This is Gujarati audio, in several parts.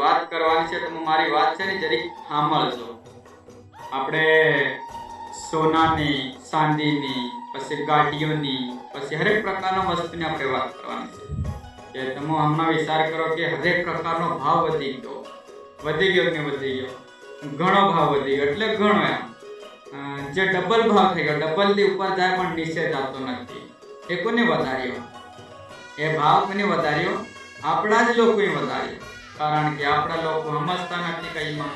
વાત કરવાની છે, તમે મારી વાત છે ને જરીક સાંભળજો। આપણે સોનાની, ચાંદીની, પછી ગાડીઓની, પછી હરેક પ્રકારના વસ્તુની આપણે વાત કરવાની છે કે તમે હમણાં વિચાર કરો કે હરેક પ્રકારનો ભાવ વધી ગયો કે વધી ગયો, ઘણો ભાવ વધી ગયો એટલે ઘણો એમ જે ડબલ ભાવ થઈ ગયો, ડબલ થી ઉપર જાય પણ નીચે જતો નથી। એ કોને વધાર્યો? એ ભાવ કોને વધાર્યો? આપણા જ લોકોએ વધાર્યો। કારણ કે આપણા લોકો સમજતા નથી કઈમાં।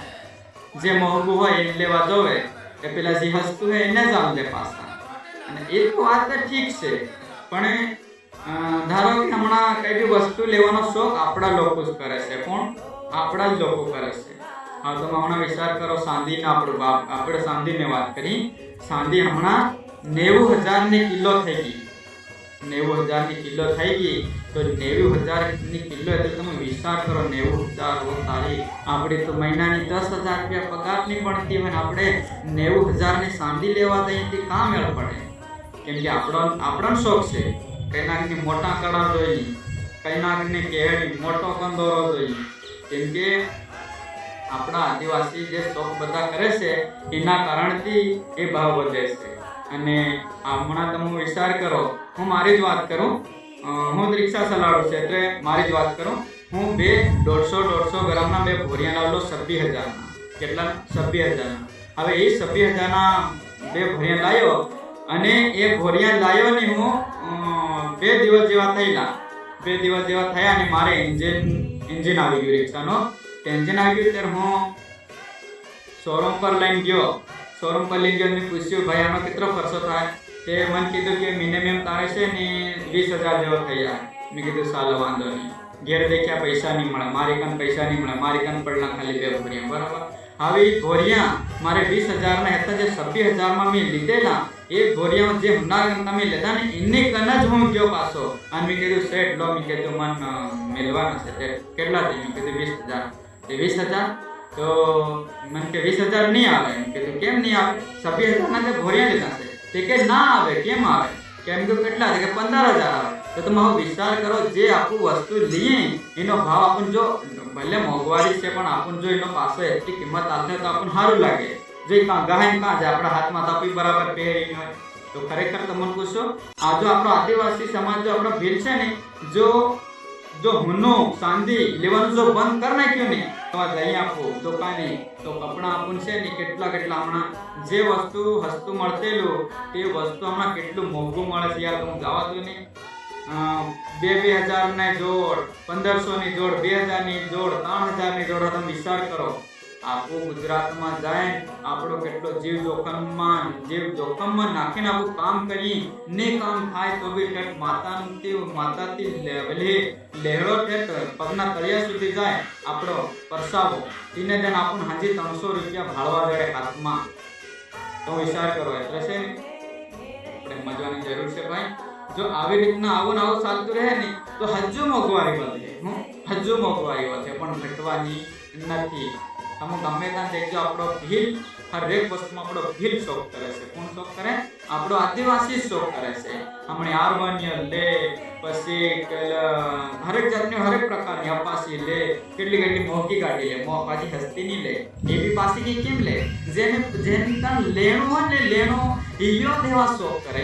જે મોંઘું હોય એ લેવા જોવે, એ પેલા જે હસતું હોય એને જ આમ લે પાછા। અને એ તો વાત તો ઠીક છે, પણ ધારો કે હમણાં કઈ બી વસ્તુ લેવાનો શોખ આપણા લોકો જ કરે છે। કોણ? આપણા જ લોકો કરે છે। હા, તો હમણાં વિચાર કરો ચાંદીના, આપણે ચાંદીની વાત કરી। ચાંદી હમણાં 90,000 ની કિલો થઈ ગઈ। 90,000 ની કિલો થઈ ગઈ તો 90,000 ની કિલો એટલે તમે વિચાર કરો 90,000 તારી આપણે તો મહિનાની 10,000 રૂપિયા પગાર ની પડતી હોય, આપણે 90,000 ની ચાંદી લેવા જઈએ તો કાં મેળ પડે? કેમ કે આપણો શોખ છે। કઈ નાકની મોટા કડા જોઈએ, કઈ નાકની કેળી મોટો કંદોરો જોઈએ। કેમ કે આપણા આદિવાસી જે શોખ બધા કરે છે એના કારણથી એ ભાવ વધે છે। અને હમણાં તમે વિચાર કરો, હું મારી જ વાત કરું, હું રિક્ષા ચલાવું છું એટલે મારી જ વાત કરું। હું 150 ગ્રામના 2 ભોરિયા લાવેલો 26,000ના। કેટલા? 26,000ના। હવે એ 26,000ના 2 ભોરિયા લાવ્યો અને એ ભોરિયા લાવ્યો ને હું 2 દિવસ જેવા થયેલા। 2 દિવસ જેવા થયા અને મારે એન્જિન આવી ગયું રિક્ષાનો। એન્જિન આવી ગયું ત્યારે હું શોરૂમ પર લઈને ગયો। શોરૂમ પર લઈને ગયો અને પૂછ્યું, ભાઈ આનો કેટલો ખર્ચો થાય? તે મને કીધું કે મિનિમમ તારે છે ને 20,000 જેવો થઈ જાય। મેં કીધું ચાલો વાંધો નહીં। ઘેર દેખ્યા પૈસા નહીં મળે, મારી કાન પૈસા નહીં મળે, મારી કાન પડલા ખાલી 2 ભોરિયા, બરાબર। હવે એ ભોરિયા મારે 20,000ના હતા, જે 26,000માં મેં લીધેલા એ ભોરિયા જે હમણાં તમે લેતા ને એની કન જ હું ગયો પાછો અને મેં કીધું શેઠ લો, મેં કીધું મન મેળવાના છે। કેટલા થઈ? મેં કીધું 20,000। એ 20,000 તો મને કે 20,000 નહીં આવે। મેં કીધું કેમ નહીં આવે? 26,000ના જે ભોરિયા લીધા છે તે કે ના આવે। કેમ આવે? કેમ કે કેટલા છે? કે 15,000 આવે। તો તમે હવે વિચાર કરો, જે આપણું વસ્તુ લઈએ એનો ભાવ આપણને જો ભલે મોંઘવારી છે પણ આપણને જો એનો પાછો એટલી કિંમત આપે તો આપણને સારું લાગે। જો કાં ગહાય કાં જાય આપણા હાથમાં તો આપણી બરાબર પહેરી હોય તો ખરેખર તમને પૂછો, આ જો આપણો આદિવાસી સમાજ જો આપણો ભીલ છે ને, જો હુનો ચાંદી લેવાનું જો બંધ કરી નાખ્યું ને તો લઈ આપો દુકાને તો કપડા આપું છે ને કેટલા હમણાં જે વસ્તુ હસ્તું મળતેલું તે વસ્તુ હમણાં કેટલું મોંઘું મળે છે યાર। તમે જવા દો ને, 2,000 ની જોડ, 1,500 ની જોડ, 2,000 ની જોડ, 3,000 ની જોડ, તમે વિચાર કરો। આપણું ગુજરાતમાં જાય આપણો કેટલો જીવ જોખમમાં નાખીને આપણું કામ કરી ને કામ થાય તો બી ઠેઠ માતાથી લહેરો ઠેઠ પગના તળિયા સુધી જાય આપણો પરસાવો, એને જઈને આપણને હાજી 300 રૂપિયા ભાડવા દે હાથમાં। તો વિચાર કરો, એટલે છે આપણે સમજવાની જરૂર છે ભાઈ। જો આવી રીતના આવું ચાલતું રહે ને તો હજુ મોંઘવારી વધે, હજુ મોંઘવારી વધે પણ ઘટવાની નથી। તમે ગમે ત્યાં દેખજો આપણો ભીલ હરેક વસ્તુમાં આપણો ભીલ શોખ કરે છે। કોણ શોખ કરે? આપણો આદિવાસી શોખ કરે છે। હમણે આરવન્ય લે, પછી હરેક જાતની હરેક પ્રકારની અપાસી લે, કેટલી મોંઘી ગાડી લે, પાછી હસ્તી નહીં લે। એ બી પાછી કેમ લે? જેને કાન લેણું હોય ને લેણું ઈયો દેવા શોખ કરે।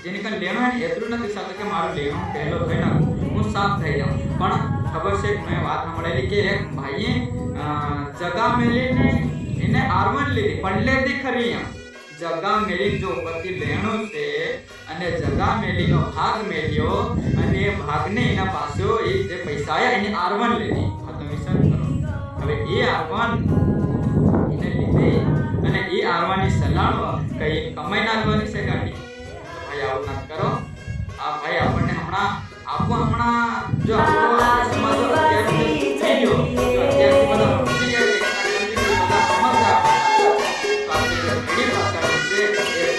જેને કાન લેણું હોય ને એટલું નથી સાચું કે મારું લેણું પહેલો થઈ નાખું હું સાફ થઈ જાઉં, પણ ખબર છે મેં વાત સાંભળેલી કે એક ભાઈએ જગા મેલીને એને આરવન લીધી પડલેથી ખરી એમ જગા મેલી જો પતિ લેણું છે અને જગા મેલીનો ભાગ મેલ્યો અને એ ભાગને એના પાસે એ જે પૈસા આવ્યા એને આરવન લીધી। આ તમે વિચાર કરો। હવે એ આરવન એને લીધી અને એ આરવાની સલાહ કઈ કમાઈ નાખવાની છે ગાડી? ભાઈ આવું ના કરો। આ ભાઈ આપણને હમણાં જો આપણો સમાજ અત્યારથી થઈ ગયો અત્યારથી બધા સમજી ગયા છે બધા સમજદાર તો આપણે ઘણી ભાષા છે એ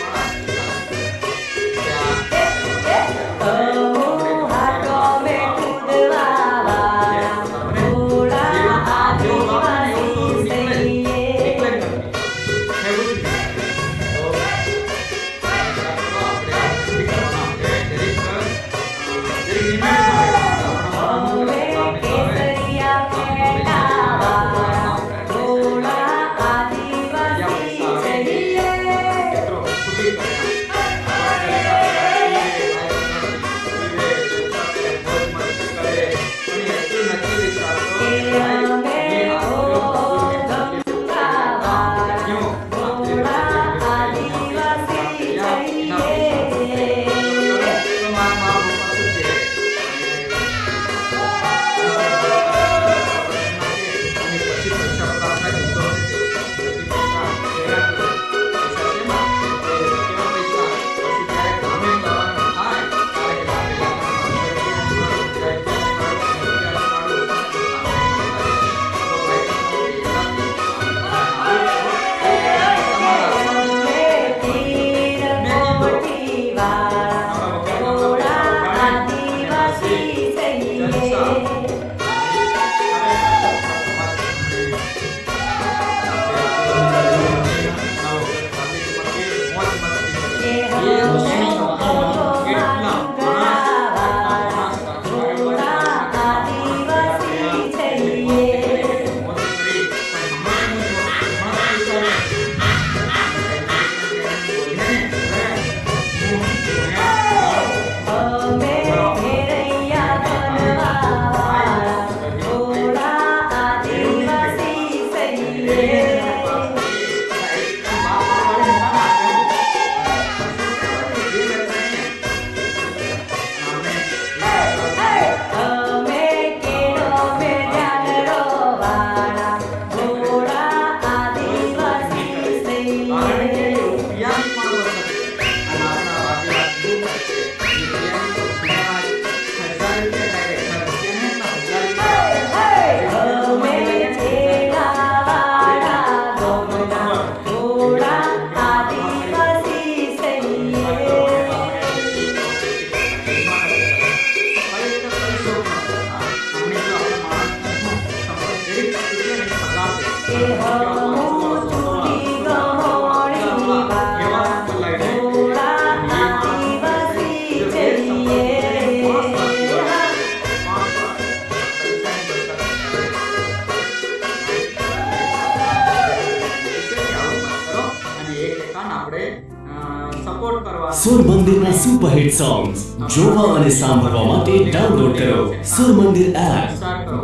સુર મંદિરના સુપરહિટ સોંગ્સ જોવા અને સાંભળવા માટે ડાઉનલોડ કરો સુર મંદિર એપ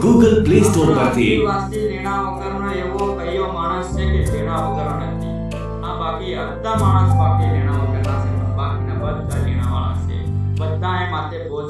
ગૂગલ પ્લે સ્ટોર પરથી. વાસ્તી લેણા વગરનો એવો કયો માણસ છે કે લેણા વગર નથી? આ બાકી અડધા માણસ બાકી લેણા વગરના છે, બાકીના બધા લેણા વાળા છે. બધાએ માથે બોજ